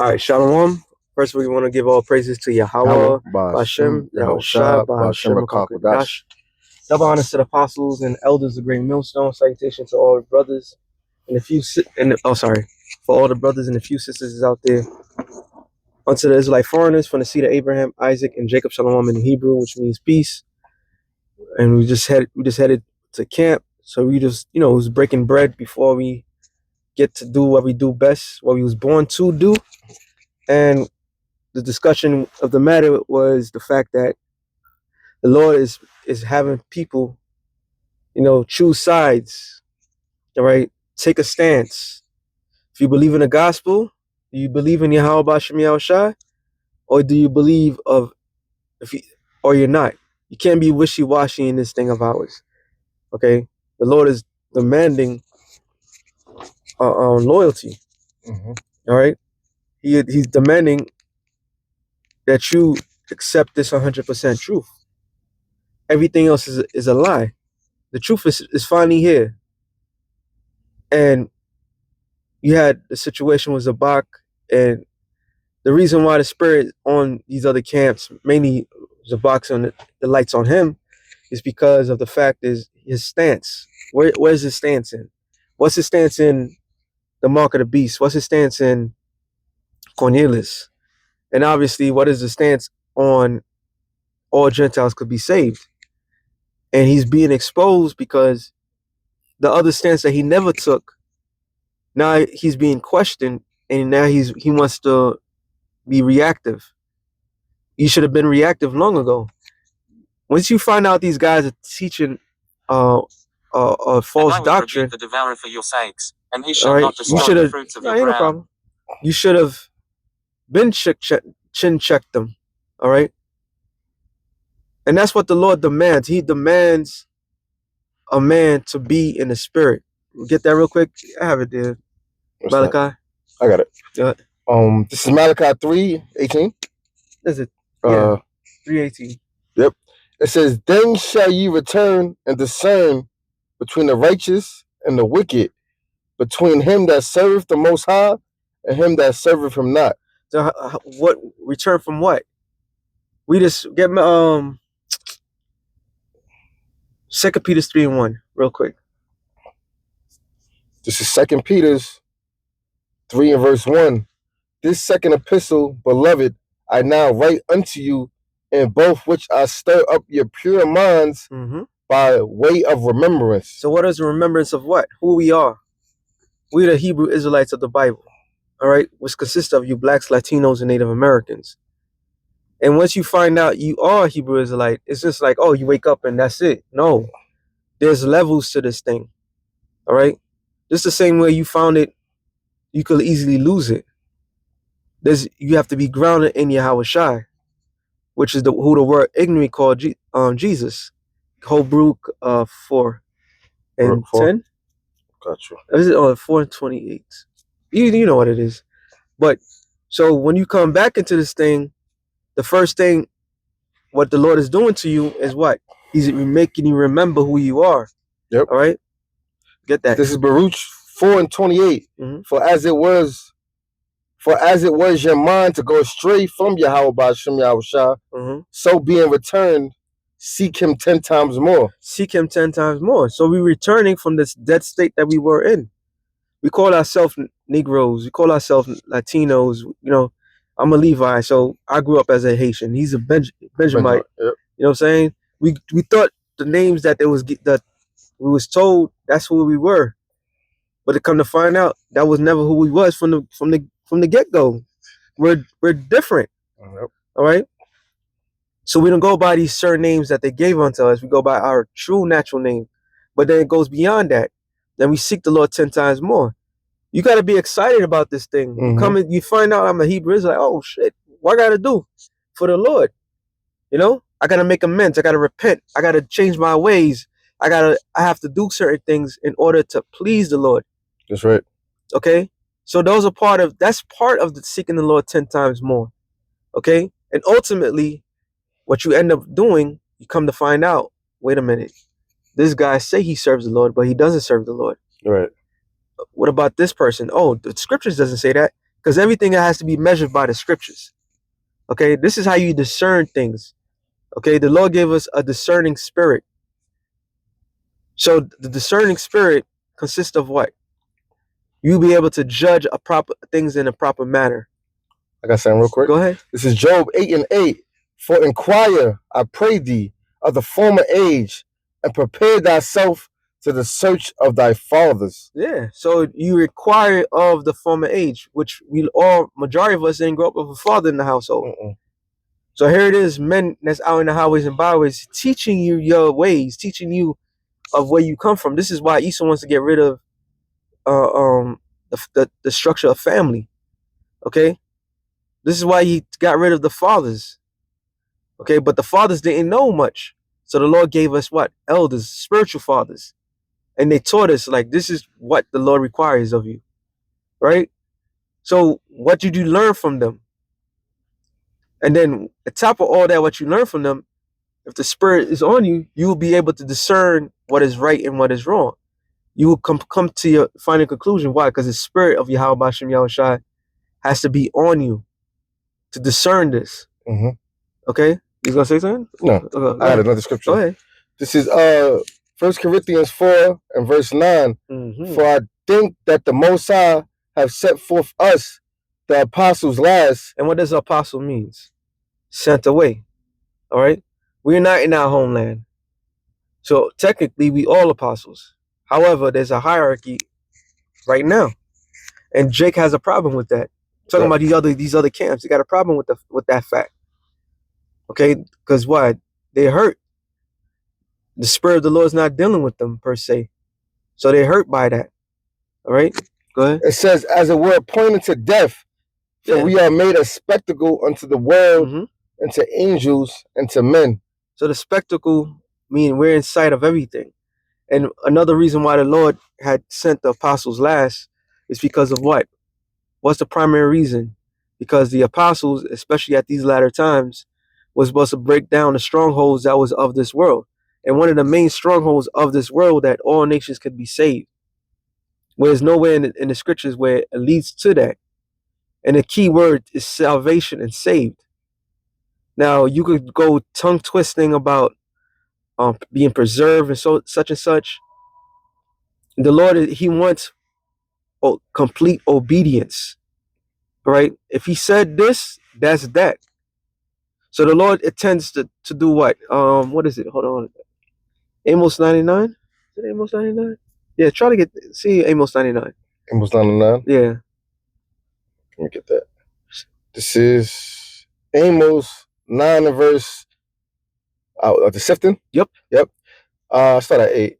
All right, Shalom. First, we want to give all praises to Yahweh, Bashem, Yahushua, Bashem, Dash. Double honors to the apostles and elders of Great Millstone. Salutation to all the brothers and the few for all the brothers and the few sisters out there. Unto the Israelite foreigners from the seed of Abraham, Isaac, and Jacob. Shalom in Hebrew, which means peace. And we just headed to camp. So we just was breaking bread before we get to do what we do best, what we was born to do. And the discussion of the matter was the fact that the Lord is having people, choose sides. All right, take a stance. If you believe in the gospel, do you believe in Yahweh Bashem Yahushua, or do you believe or you're not? You can't be wishy-washy in this thing of ours. Okay, the Lord is demanding loyalty. Mm-hmm. All right, he's demanding that you accept this 100% truth. Everything else is a lie. The truth is finally here. And you had the situation with Zabak, and the reason why the spirit on these other camps, mainly Zabak's on the lights on him, is because of the fact is his stance. Where's his stance in? What's his stance in the mark of the beast? What's his stance in Cornelius? And obviously, what is the stance on all Gentiles could be saved? And he's being exposed because the other stance that he never took, now he's being questioned, and now he wants to be reactive. You should have been reactive long ago. Once you find out these guys are teaching false doctrine, the devourer for your sakes, and he shall not destroy the fruits of your brow. No problem. You should have been chin checked them. All right. And that's what the Lord demands. He demands a man to be in the spirit. Get that real quick. I have it there. Malachi. I got it. Yeah. This is Malachi 3:18. Is it? Yeah. 3:18. Yep. It says, "Then shall ye return and discern between the righteous and the wicked, between him that serveth the Most High and him that serveth him not." So what? Return from what? We just get 2 Peter 3:1 real quick. This is 2 Peter 3:1. "This second epistle, beloved, I now write unto you, in both which I stir up your pure minds by way of remembrance." So what is the remembrance of what? Who we are. We the Hebrew Israelites of the Bible. All right, which consists of you blacks, Latinos, and Native Americans. And once you find out you are a Hebrew Israelite, it's just like, oh, you wake up and that's it. No, there's levels to this thing. All right, just the same way you found it, you could easily lose it. You have to be grounded in Yahushua, which is who the word ignorant called Jesus. Hebrew 4 and 10. Gotcha. Is it 4:28? You know what it is. But so when you come back into this thing, the first thing what the Lord is doing to you is what? He's making you remember who you are. Yep. All right. Get that. This is Baruch 4:28. For as it was your mind to go astray from Yahweh Bashem Yahushua, so being returned, seek him 10 times more. Seek him 10 times more. So we're returning from this dead state that we were in. We call ourselves Negroes. We call ourselves Latinos. I'm a Levi, so I grew up as a Haitian. He's a Benjamite. Yep. You know what I'm saying? We thought the names that we was told that's who we were, but to come to find out that was never who we was from the get-go. We're different. Yep. All right. So we don't go by these certain names that they gave unto us. We go by our true natural name. But then it goes beyond that. Then we seek the Lord 10 times more. You got to be excited about this thing. You find out I'm a Hebrew Israelite. Oh shit! What I got to do for the Lord? I got to make amends. I got to repent. I got to change my ways. I have to do certain things in order to please the Lord. That's right. Okay. So that's part of the seeking the Lord 10 times more. Okay. And ultimately, what you end up doing, you come to find out, wait a minute, this guy say he serves the Lord, but he doesn't serve the Lord. Right. What about this person? Oh, the scriptures doesn't say that. because everything has to be measured by the scriptures. Okay, this is how you discern things. Okay, the Lord gave us a discerning spirit. So the discerning spirit consists of what? You be able to judge things in a proper manner. I got something real quick. Go ahead. This is Job 8:8. For inquire, I pray thee, of the former age, and prepare thyself to the search of thy fathers. Yeah, so you require of the former age, which majority of us didn't grow up with a father in the household. So here it is, men that's out in the highways and byways, teaching you your ways, teaching you of where you come from. This is why Esau wants to get rid of the structure of family. Okay, this is why he got rid of the fathers. Okay, but the fathers didn't know much, so the Lord gave us what? Elders, spiritual fathers, and they taught us like this is what the Lord requires of you, right? So what did you learn from them? And then on top of all that, what you learn from them, if the spirit is on you, you will be able to discern what is right and what is wrong. You will come to your final conclusion. Why? Because the spirit of Yahweh Bashem Yahushai has to be on you to discern this. Okay? You gonna say something? No. Okay, I had another scripture. Go ahead. This is 1 Corinthians 4 and verse 9. For I think that the Most High have set forth us, the apostles last. And what does apostle means? Sent away. All right? We're not in our homeland. So technically we all apostles. However, there's a hierarchy right now. And Jake has a problem with that. Talking about these other camps, they got a problem with that fact. Okay? Because why? They hurt. The spirit of the Lord is not dealing with them per se. So they're hurt by that. All right? Go ahead. It says, as it were, pointing to death, for we are made a spectacle unto the world, and to angels, and to men. So the spectacle means we're in sight of everything. And another reason why the Lord had sent the apostles last is because of what? What's the primary reason? Because the apostles, especially at these latter times, was supposed to break down the strongholds that was of this world. And one of the main strongholds of this world that all nations could be saved. There's nowhere in the scriptures where it leads to that. And the key word is salvation and saved. Now, you could go tongue twisting about being preserved and such and such. The Lord, he wants complete obedience, right? If he said this, that's that. So the Lord intends to do what? What is it? Hold on. Amos 99? Is it Amos 99? Yeah, try to see Amos 99. Amos 99? Yeah. Let me get that. This is Amos 9 and verse the sifting? Yep. Start at 8.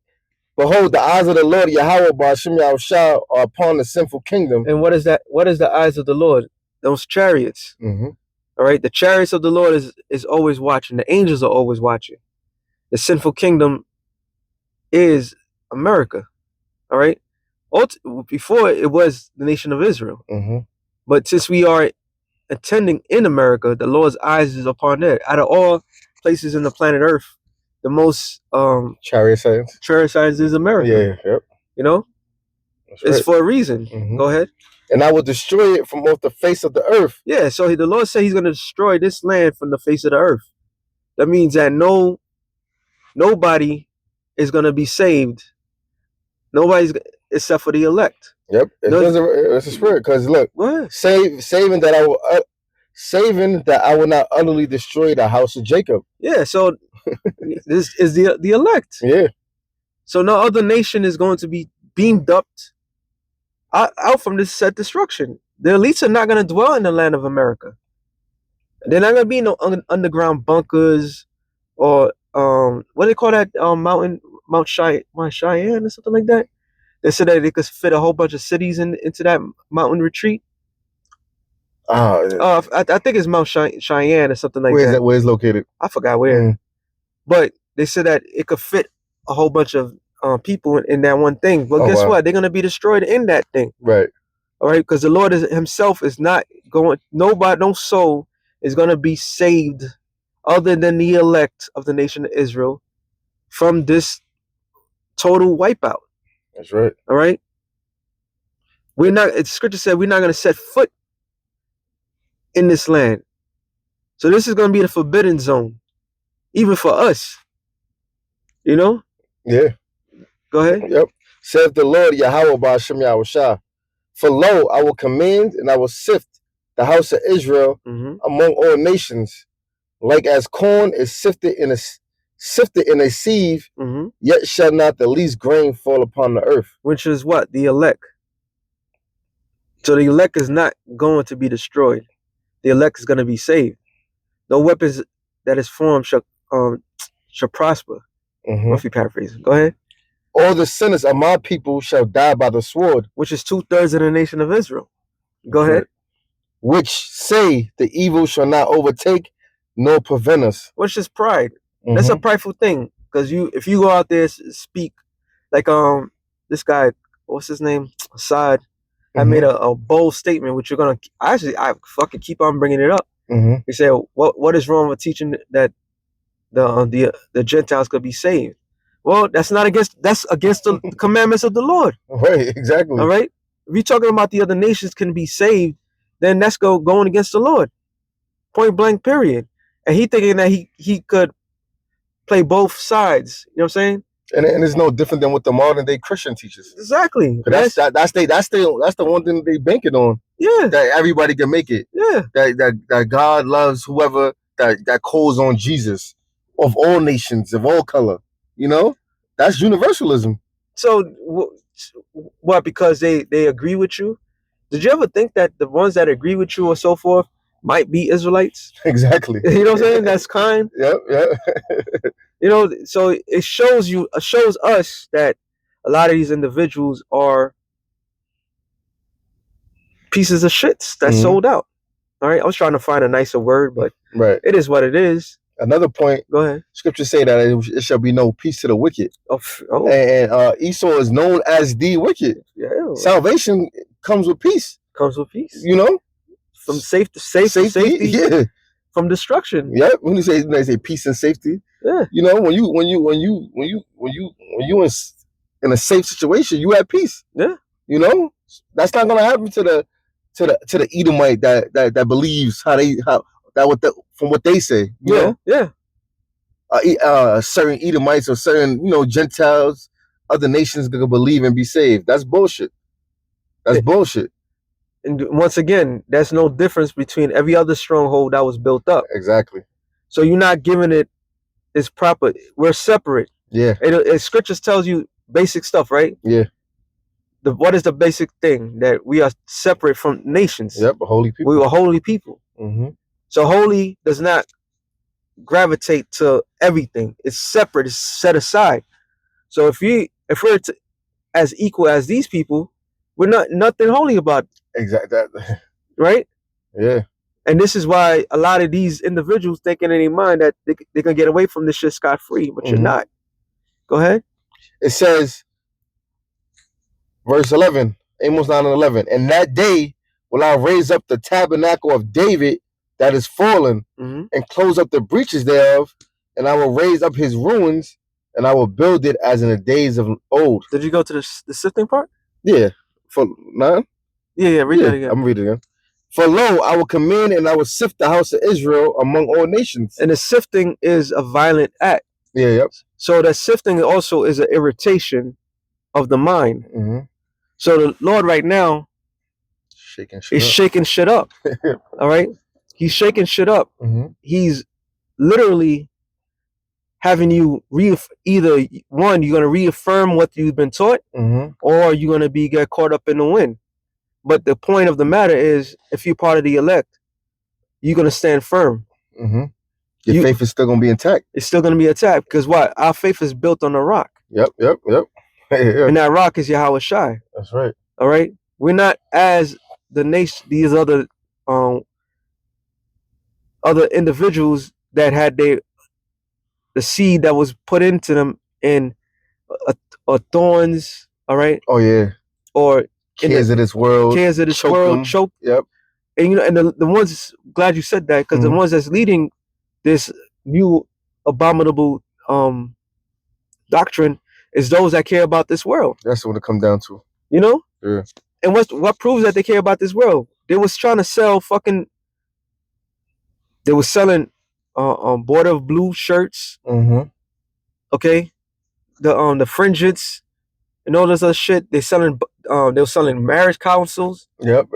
Behold, the eyes of the Lord Yahweh Bashem Yahushua are upon the sinful kingdom. And what is that? What is the eyes of the Lord? Those chariots. All right. The chariots of the Lord is always watching. The angels are always watching. The sinful kingdom is America. All right. Before it was the nation of Israel. But since we are attending in America, the Lord's eyes is upon that. Out of all places in the planet Earth, the most chariot signs is America. Yeah. You know, it's for a reason. Go ahead. And I will destroy it from off the face of the earth. Yeah, so the Lord said he's going to destroy this land from the face of the earth. That means that nobody is going to be saved. Nobody's except for the elect. Yep, it's a spirit. Because look, saving that I will not utterly destroy the house of Jacob. Yeah, so this is the elect. Yeah. So no other nation is going to be beamed up out from this set destruction. The elites are not going to dwell in the land of America. They're not going to be no underground bunkers or what do they call that Mount Cheyenne or something like that. They said that they could fit a whole bunch of cities into that mountain retreat. I think it's Mount Cheyenne or something like that. Where is it located? I forgot where. But they said that it could fit a whole bunch of people in that one thing. But guess what? They're going to be destroyed in that thing. Right. All right. Because the Lord himself is not going, no soul is going to be saved other than the elect of the nation of Israel from this total wipeout. That's right. All right. Scripture said we're not going to set foot in this land. So this is going to be the forbidden zone, even for us. You know? Yeah. Go ahead. Yep. Saith the Lord Yahweh Ba'ashem Yahushua. For lo, I will command and I will sift the house of Israel among all nations, like as corn is sifted in a sieve, yet shall not the least grain fall upon the earth. Which is what? The elect. So the elect is not going to be destroyed. The elect is going to be saved. No weapons that is formed shall prosper. Roughly paraphrasing. Go ahead. All the sinners of my people shall die by the sword. Which is 2/3 of the nation of Israel. Go ahead. Which say the evil shall not overtake nor prevent us. Which is pride. That's a prideful thing. Because if you go out there speak, like this guy, what's his name? Assad. I made a bold statement, which you're gonna I fucking keep on bringing it up. He said, "What is wrong with teaching that the Gentiles could be saved?" Well, that's against the commandments of the Lord. Right, exactly. All right. If you're talking about the other nations can be saved, then that's going against the Lord. Point blank. Period. And he thinking that he could play both sides. You know what I'm saying? And it's no different than what the modern day Christian teaches. Exactly. That's the one thing they banking on. Yeah. That everybody can make it. Yeah. That God loves whoever that calls on Jesus, of all nations, of all color. You know, that's universalism. So what? Because they agree with you? Did you ever think that the ones that agree with you or so forth might be Israelites? Exactly. You know what I'm saying? That's kind. Yep. You know, so it shows us that a lot of these individuals are pieces of shits that sold out. All right. I was trying to find a nicer word, but it is what it is. Another point. Go ahead. Scriptures say that it shall be no peace to the wicked. And Esau is known as the wicked. Yeah. Salvation comes with peace. You know, from safety. Yeah. From destruction. Yeah. When they say peace and safety. Yeah. You know, when you in a safe situation, you have peace. Yeah. You know, that's not gonna happen to the Edomite that believes from what they say. You know? Yeah. Certain Edomites or certain Gentiles, other nations gonna believe and be saved. That's bullshit. That's bullshit. And once again, there's no difference between every other stronghold that was built up. Exactly. So you're not giving it its proper. We're separate. Yeah. Scriptures tells you basic stuff, right? Yeah. What is the basic thing? That we are separate from nations. Yep, holy people. We are holy people. So holy does not gravitate to everything. It's separate. It's set aside. So if we're as equal as these people, we're nothing holy about it. Exactly. Right? Yeah. And this is why a lot of these individuals thinking in their mind that they can get away from this shit scot-free, but you're not. Go ahead. It says, verse 11, Amos 9:11, and that day will I raise up the tabernacle of David that is fallen, and close up the breaches thereof, and I will raise up his ruins, and I will build it as in the days of old. Did you go to the sifting part? Yeah. For 9? Yeah, read that again. I'm reading again. For lo, I will command and I will sift the house of Israel among all nations. And the sifting is a violent act. Yeah, yep. So that sifting also is an irritation of the mind. So the Lord right now is shaking shit up. All right? He's shaking shit up. He's literally having you either one, you're going to reaffirm what you've been taught, or you're going to get caught up in the wind. But the point of the matter is, if you're part of the elect, you're going to stand firm. Your faith is still going to be intact. It's still going to be attacked because what? Our faith is built on a rock. Yep. And that rock is Yahweh Shai. That's right. All right? We're not as the nation, these other individuals that had the seed that was put into them in thorns, all right? Oh, yeah. Or cares of this world. Choke. Yep. And and the ones, glad you said that, because the ones that's leading this new abominable doctrine is those that care about this world. That's what it comes down to. You know? Yeah. And what proves that they care about this world? They was trying to sell fucking They were selling border blue shirts. Okay, the fringes and all this other shit. They were selling marriage councils. Yep.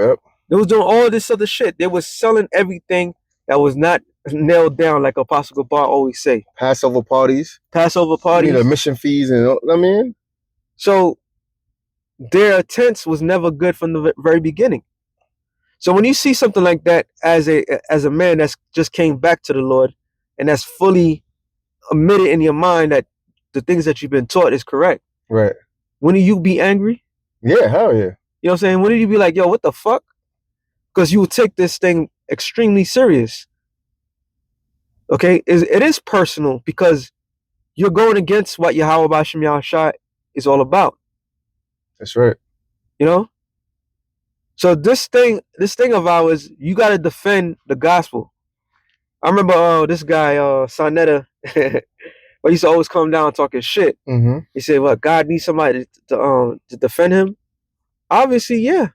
They was doing all this other shit. They was selling everything that was not nailed down, like Apostle Gabar always say. Passover parties. Admission fees and I mean. So their intents was never good from the very beginning. So when you see something like that as a man that's just came back to the Lord and that's fully admitted in your mind that the things that you've been taught is correct. Right. Wouldn't you be angry? Yeah, hell yeah. You know what I'm saying? Wouldn't you be like, yo, what the fuck? Because you would take this thing extremely serious. Okay? It is personal because you're going against what Yahweh B'Shem Yahushua is all about. That's right. You know? So this thing of ours, you got to defend the gospel. I remember this guy, Sonetta, but he used to always come down talking shit. He said, "What, God needs somebody to defend him?" Obviously, yeah.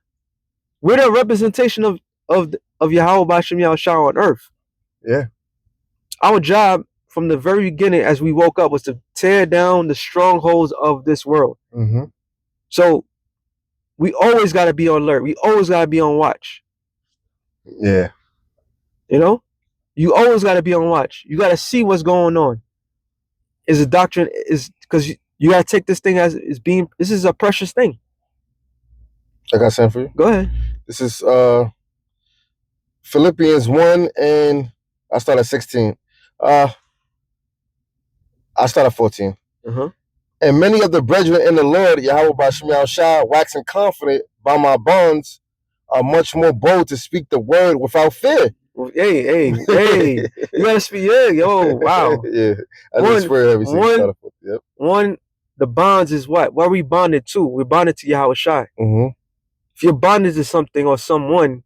We're the representation of Yahweh B'Shem Yahushua on earth. Yeah. Our job from the very beginning, as we woke up, was to tear down the strongholds of this world. So we always got to be on alert. We always got to be on watch. Yeah. You know, you always got to be on watch. You got to see what's going on. Is a doctrine is because you got to take this thing as being. This is a precious thing. I got something for you. Go ahead. This is Philippians 1, and I start at 16. I start at 14. And many of the brethren in the Lord, Yahweh B'Shem Yahushua, waxing confident by my bonds, are much more bold to speak the word without fear. Hey. You gotta speak, yo, wow. Yeah. One, the bonds is what? What are we bonded to? We're bonded to Yahweh Shai. If you're bonded to something or someone,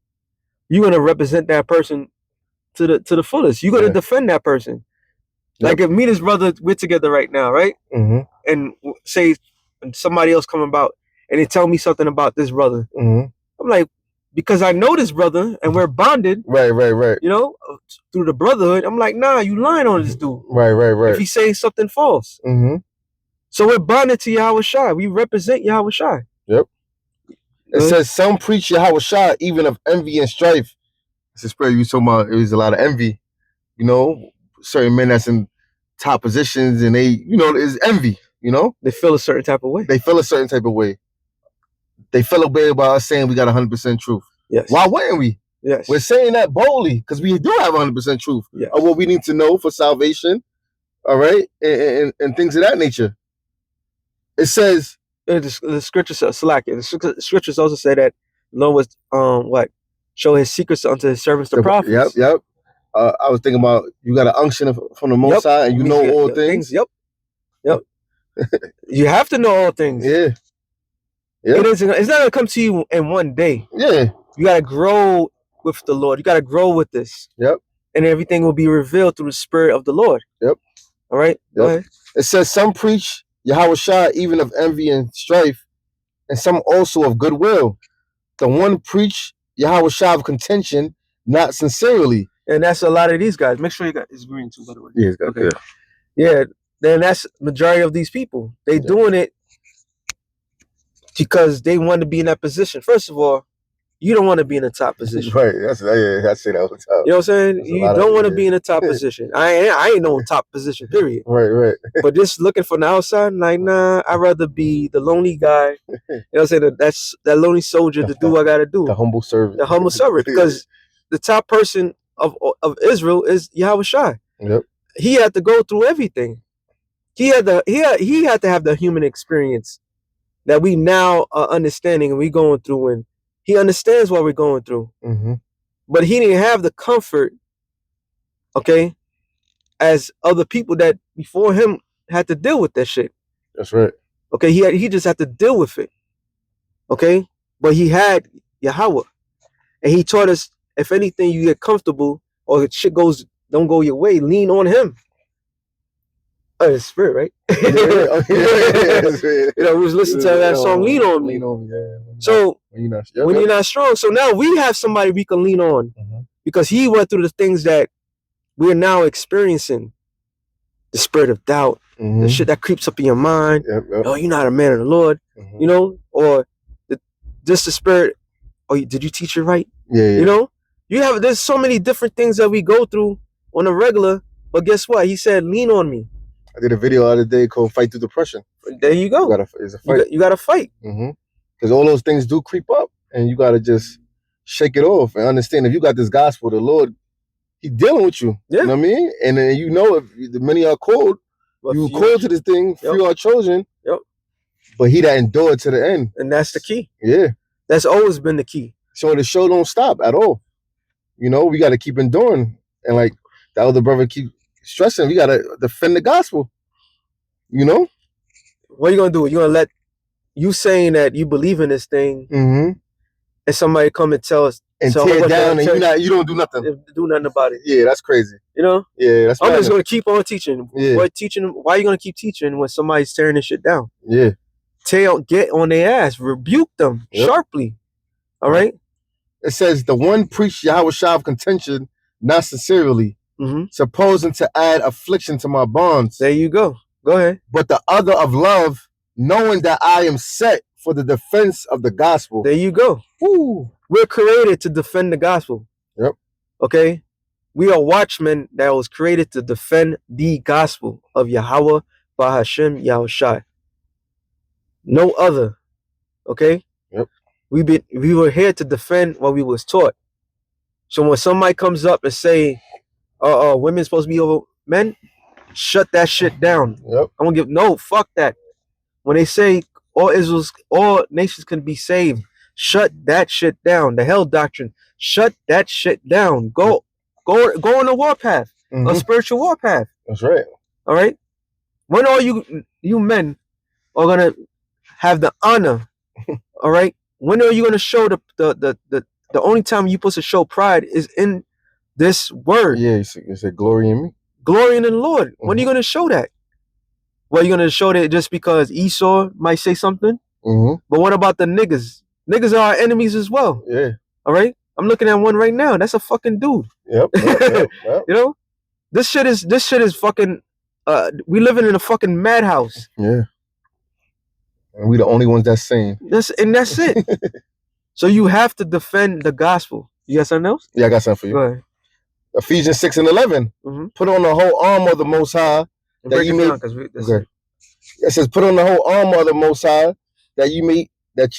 you're gonna represent that person to the fullest. You're gonna defend that person. Like if me and his brother, we're together right now, right? And say somebody else come about and they tell me something about this brother. I'm like, because I know this brother and we're bonded. Right. You know, through the brotherhood. I'm like, nah, you lying on this dude. Right. If he saying something false. So we're bonded to Yahweh Shai. We represent Yahweh Shai. Yep. It says some preach Yahweh Shai even of envy and strife. This is pretty. You talking about it was a lot of envy. You know, certain men that's in top positions and they, you know, there's envy. You know, they feel a certain type of way. They feel a way about us saying we got 100% truth. Yes. Why wouldn't we? Yes. We're saying that boldly because we do have 100% truth of what we need to know for salvation. All right, and things of that nature. It says the scriptures the scriptures also say that the Lord was show his secrets unto his servants the prophets. Yep. I was thinking about you got an unction from the Most High and you know all things. Yep. You have to know all things. Yeah. It's not gonna come to you in one day. Yeah. You gotta grow with the Lord. You gotta grow with this. Yep. And everything will be revealed through the Spirit of the Lord. Yep. All right. Go ahead. It says some preach Yahweh Shai even of envy and strife, and some also of goodwill. The one preach Yahweh Shai of contention, not sincerely. And that's a lot of these guys. Make sure you got his green too, by the way. Yeah, it's got okay. Yeah. Then that's majority of these people. They doing it because they want to be in that position. First of all, you don't want to be in the top position. Right. I say that all the time. You know what I'm saying? You don't want to be in the top position. I ain't no top position, period. Right. But just looking from the outside, like, nah, I'd rather be the lonely guy. You know what I'm saying? That's that lonely soldier to do what I got to do. The humble servant. The humble servant. Because the top person of Israel is Yahweh Shai. Yep. He had to go through everything. He had to have the human experience that we now are understanding and we going through, and he understands what we're going through. But he didn't have the comfort, okay, as other people that before him had to deal with that shit. That's right. Okay, he just had to deal with it. Okay? But he had Yahweh. And he taught us, if anything, you get comfortable or shit don't go your way, lean on him. The Spirit, right? You know, we was listening to that song, Lean On Me. So when you're not strong. So now we have somebody we can lean on because he went through the things that we are now experiencing the spirit of doubt, the shit that creeps up in your mind. Oh, you're not a man of the Lord, you know, or just the spirit. Oh, did you teach it right? You know, there's so many different things that we go through on a regular. But guess what? He said, lean on me. I did a video the other day called "Fight Through Depression." There you go. It's a fight. You got to fight. Because all those things do creep up, and you got to just shake it off and understand if you got this gospel, the Lord, He dealing with you. Yeah. You know what I mean? And then you know if the many are called, you called to this thing, few are chosen. Yep. But He that endured to the end. And that's the key. Yeah. That's always been the key. So the show don't stop at all. You know, we got to keep enduring. And like the elder brother keep stressing, we got to defend the gospel. You know? What are you going to do? You're going to let you saying that you believe in this thing and somebody come and tell us and tear down and you don't do nothing. Do nothing about it. Yeah, that's crazy. You know? Yeah, that's I'm just going to keep on teaching. Yeah. Why are you going to keep teaching when somebody's tearing this shit down? Yeah. Get on their ass. Rebuke them sharply. All right? It says, the one preached Yahweh Shah of contention, not sincerely, supposing to add affliction to my bonds. There you go. Go ahead. But the other of love, knowing that I am set for the defense of the gospel. There you go. Woo. We're created to defend the gospel. Yep. Okay? We are watchmen that was created to defend the gospel of Yahweh Bahashem Yahushai. No other. Okay? Yep. We were here to defend what we was taught. So when somebody comes up and say, women's supposed to be over men, shut that shit down. Yep. I'm gonna no, fuck that. When they say all nations can be saved, shut that shit down. The hell doctrine, shut that shit down. Go on a warpath, a spiritual warpath. That's right. All right. When all you men are gonna have the honor, all right? When are you gonna show the only time you're supposed to show pride is in this word? Yeah, you said glory in me. Glory in the Lord. When are you gonna show that? Well, you're gonna show that just because Esau might say something? But what about the niggas? Niggas are our enemies as well. Yeah. All right. I'm looking at one right now. That's a fucking dude. Yep. You know, this shit is fucking. We living in a fucking madhouse. Yeah. And we the only ones that's sane. That's it. So you have to defend the gospel. You got something else? Yeah, I got something for you. Go ahead. Ephesians 6:11. Put on the whole armor of the Most High. That you may. Okay. It says, put on the whole armor of the Most High, that ye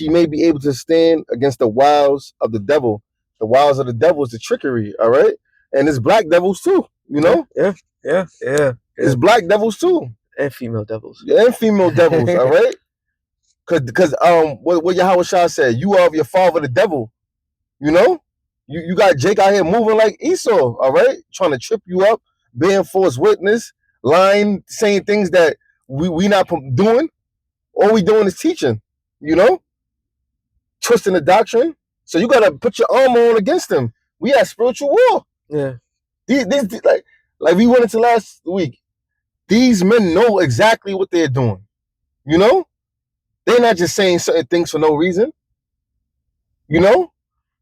may be able to stand against the wiles of the devil. The wiles of the devil is the trickery. All right, and it's black devils too. You know. Yeah. It's black devils too, and female devils. Yeah, and female devils. All right. Because what Yahweh Shah said, you are of your father the devil. You know, you got Jake out here moving like Esau, all right, trying to trip you up, being false witness, lying, saying things that we not doing. All we doing is teaching, you know, twisting the doctrine. So you gotta put your armor on against them. We at spiritual war. Yeah. These like we went into last week. These men know exactly what they're doing. You know? They're not just saying certain things for no reason. You know?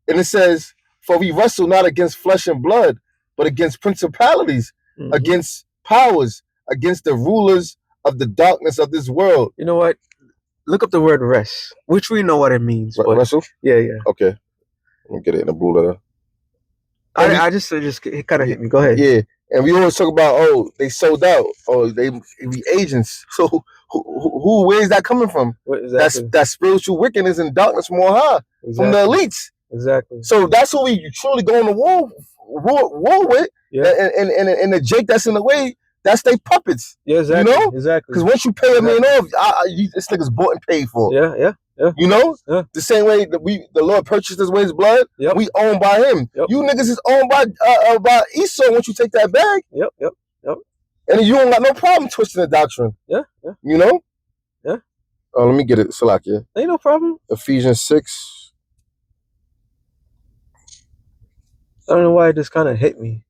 And it says, for we wrestle not against flesh and blood, but against principalities, against powers, against the rulers of the darkness of this world. You know what? Look up the word rest, which we know what it means. Wrestle? Yeah. Okay. Let me get it in the blue letter. I just it kind of hit me. Go ahead. Yeah. And we always talk about, they sold out, or they be agents. So where is that coming from? Exactly. That's spiritual wickedness and darkness more high from the elites. Exactly. So that's who we truly going to war with. Yeah. And the Jake that's in the way, that's they puppets. Yeah, exactly. You know? Exactly. Because once you pay a man off, this nigga's bought and paid for. Yeah. You know? Yeah. The same way that the Lord purchased us with his blood, we owned by him. Yep. You niggas is owned by Esau once you take that bag. Yep. And you don't got no problem twisting the doctrine. Yeah. You know? Yeah. Oh, let me get it, Salakia. Ain't no problem. Ephesians 6. I don't know why it just kind of hit me.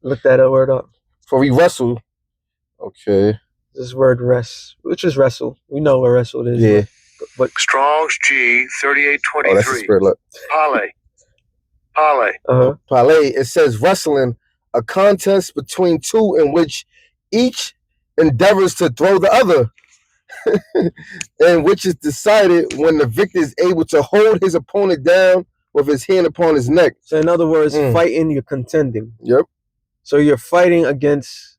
Look that word up. For we wrestle. Okay. This word rest, which is wrestle. We know what wrestle is. Yeah. But Strong's G 3823. Oh, that's the spirit. Look. Pale. Pale. It says wrestling a contest between two in which each endeavors to throw the other, and which is decided when the victor is able to hold his opponent down with his hand upon his neck. So in other words, fighting, you're contending. Yep. So you're fighting against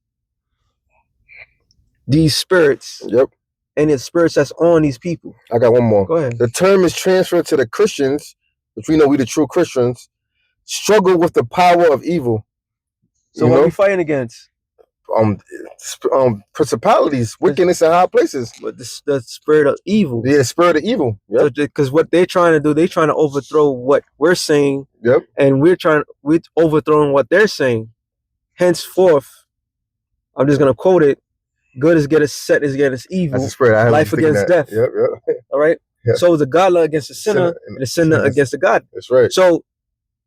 these spirits. Yep. And it's spirits that's on these people. I got one more. Go ahead. The term is transferred to the Christians, which we know we the true Christians, struggle with the power of evil. So what are we fighting against? Principalities, wickedness in high places. But the spirit of evil. Yeah, the spirit of evil. Yep. Because what they're trying to do, they're trying to overthrow what we're saying. Yep. And we're overthrowing what they're saying. Henceforth, I'm just gonna quote it: "Good is against evil. That's the spirit. Life against death." Yep. All right. Yep. So the godly against the sinner, and the sinner against the God. That's right. So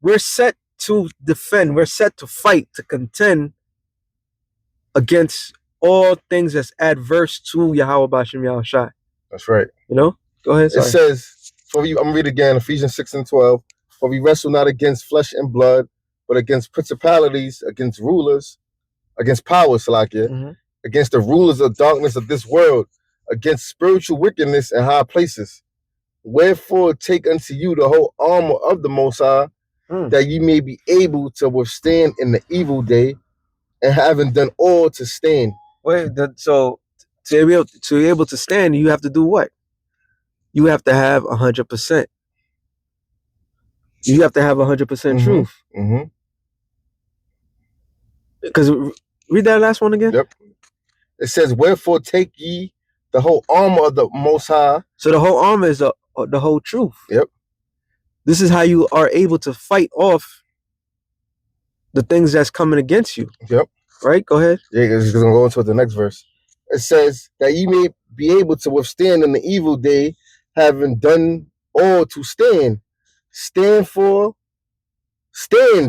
we're set to defend. We're set to fight, to contend against all things that's adverse to Yahweh B'Shem Yahushua. That's right. You know? Go ahead. Sorry. It says, I'm going to read again, Ephesians 6:12. For we wrestle not against flesh and blood, but against principalities, against rulers, against powers, against the rulers of darkness of this world, against spiritual wickedness in high places. Wherefore take unto you the whole armor of the Most High, that ye may be able to withstand in the evil day, and having done all to stand. So to be able to stand, you have to do what? You have to have 100%. You have to have 100% truth. Because read that last one again. Yep. It says, "Wherefore take ye the whole armor of the Most High." So the whole armor is the whole truth. Yep. This is how you are able to fight off the things that's coming against you. Yep. Right? Go ahead. Yeah, because I'm going to go into the next verse. It says that ye may be able to withstand in the evil day, having done all to stand. Stand,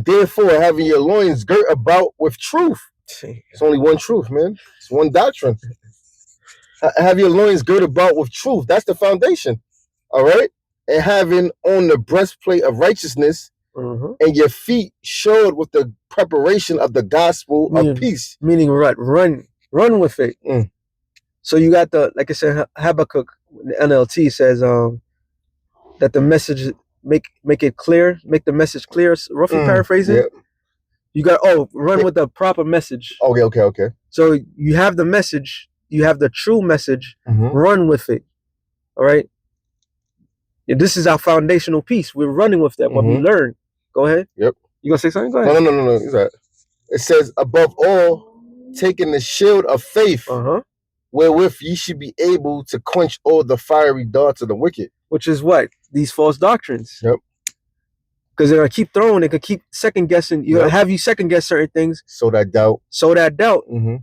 therefore, having your loins girt about with truth. It's only one truth, man. It's one doctrine. Have your loins girt about with truth. That's the foundation. All right? And having on the breastplate of righteousness, and your feet shod with the preparation of the gospel of peace. Meaning run with it. So you got like I said, Habakkuk, the NLT says that the message make it clear, make the message clear, roughly paraphrasing. Yep. You got run with the proper message. Okay. So you have the message, you have the true message, run with it. All right. Yeah, this is our foundational piece. We're running with that, what we learn. Go ahead. Yep. You gonna say something? Go ahead. No. It says, above all, taking the shield of faith, wherewith ye should be able to quench all the fiery darts of the wicked. Which is what? These false doctrines. Yep. Because they're gonna keep throwing, they could keep second guessing. You have you second guess certain things. So that doubt.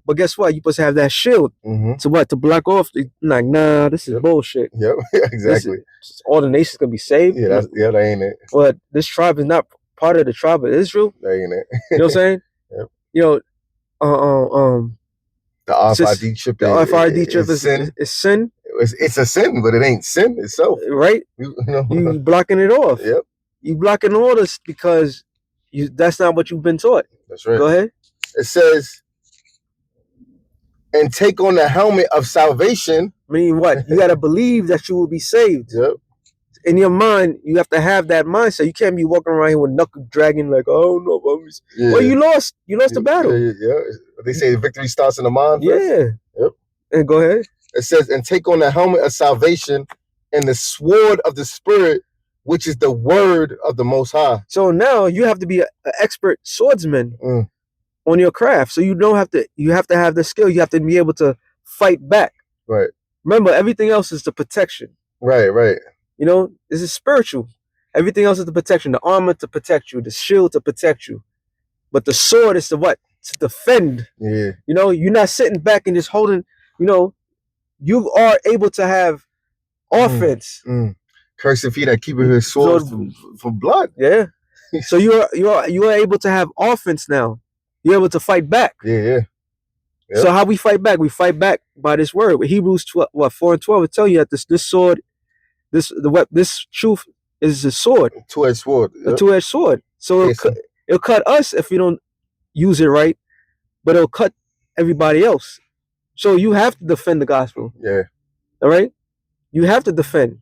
But guess what? You're supposed to have that shield. To what? To block off. Like, nah, this is bullshit. Yep. Exactly. All the nations gonna be saved. Yeah, that ain't it. But this tribe is not part of the tribe of Israel. That ain't it. You know what I'm saying? Yep. You know, the RFID chip. The RFID chip is sin. It's a sin, but it ain't sin itself. Right? You blocking it off. Yep. You blocking all this because that's not what you've been taught. That's right. Go ahead. It says, and take on the helmet of salvation. Meaning what? You got to believe that you will be saved. Yep. In your mind, you have to have that mindset. You can't be walking around here with knuckle dragging like, oh no, well, you lost. You lost the battle. Yeah. They say victory starts in the mind first. Yeah. Yep. And go ahead. It says, and take on the helmet of salvation and the sword of the Spirit, which is the word of the Most High. So now you have to be an expert swordsman on your craft. So you have to have the skill. You have to be able to fight back. Right. Remember, everything else is the protection. Right. You know, this is spiritual. Everything else is the protection. The armor to protect you, the shield to protect you. But the sword is to what? To defend. Yeah. You know, you're not sitting back and just holding, you are able to have offense. Cursed he that keepeth his sword for blood. Yeah. So you are able to have offense now. You're able to fight back. Yeah. Yep. So how we fight back? We fight back by this word. Hebrews 4:12 will tell you that this sword, this truth is a sword. Two-edged sword. A two-edged sword. So it'll cut us if you don't use it right, but it'll cut everybody else. So you have to defend the gospel. Yeah. All right? You have to defend.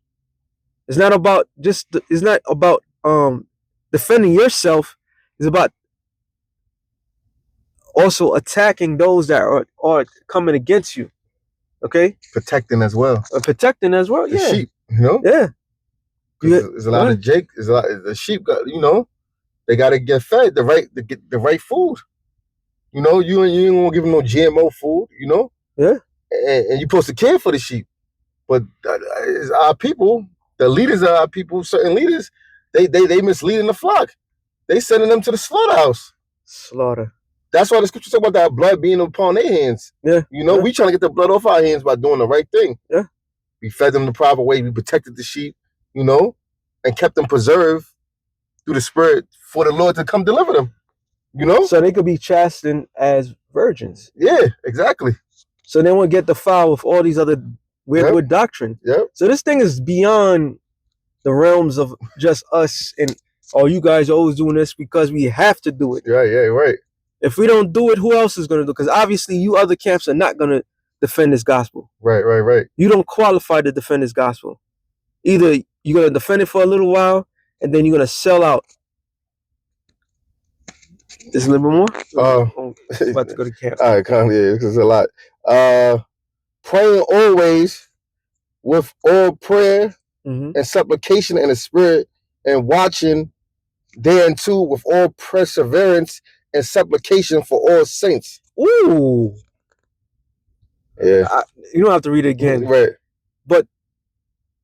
It's not about defending yourself. It's about also attacking those that are coming against you. Okay? Protecting as well. Protecting as well, the yeah. sheep, you know? Yeah. There's a lot of the sheep got, you know, they gotta get fed the right food. You know, you ain't gonna give them no GMO food, you know? Yeah. And you're supposed to care for the sheep. But it's our people, the leaders of our people, certain leaders, they misleading the flock. They sending them to the slaughterhouse. Slaughter. That's why the scriptures talk about that blood being upon their hands. Yeah. You know, we trying to get the blood off our hands by doing the right thing. Yeah. We fed them the proper way. We protected the sheep, you know, and kept them preserved through the Spirit for the Lord to come deliver them. You know? So they could be chastened as virgins. Yeah, exactly. So they won't get defiled with all these other weird doctrine. Yep. So this thing is beyond the realms of just us and, oh, you guys are always doing this because we have to do it. Right. If we don't do it, who else is going to do it? Because obviously you other camps are not going to defend this gospel. Right. You don't qualify to defend this gospel. Either you're going to defend it for a little while and then you're going to sell out. Just a little bit more? I'm about to go to camp. All right, come here. This is a lot. Praying always with all prayer and supplication in the Spirit, and watching thereunto with all perseverance and supplication for all saints. Ooh. Yeah. You don't have to read it again. Right. But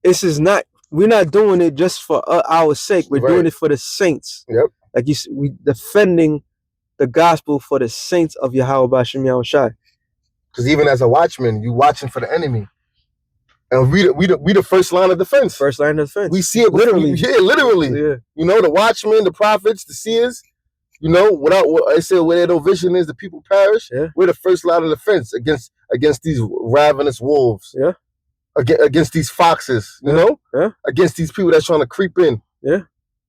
this is not, we're not doing it just for our sake. We're doing it for the saints. Yep. Like you said, we defending the gospel for the saints of Yahweh B'Shem Yahushai. Because even as a watchman, you watching for the enemy. And we the first line of defense. First line of defense. We see it literally. Literally. Yeah. You know, the watchmen, the prophets, the seers. You know, I said where there no vision is, the people perish. Yeah. We're the first line of defense against these ravenous wolves. Yeah. Against these foxes. You know. Yeah. Against these people that's trying to creep in. Yeah.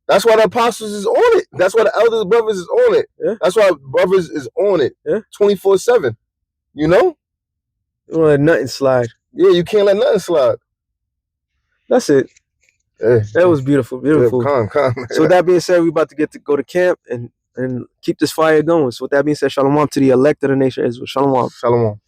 That's why the apostles is on it. That's why the elders brothers is on it. Yeah. That's why brothers is on it. Yeah. 24/7. You know. You don't let nothing slide. Yeah, you can't let nothing slide. That's it. Yeah. That was beautiful. Yeah, calm. So with that being said, we about to go to camp and keep this fire going. So with that being said, shalom to the elect of the nation Israel. Shalom. Shalom.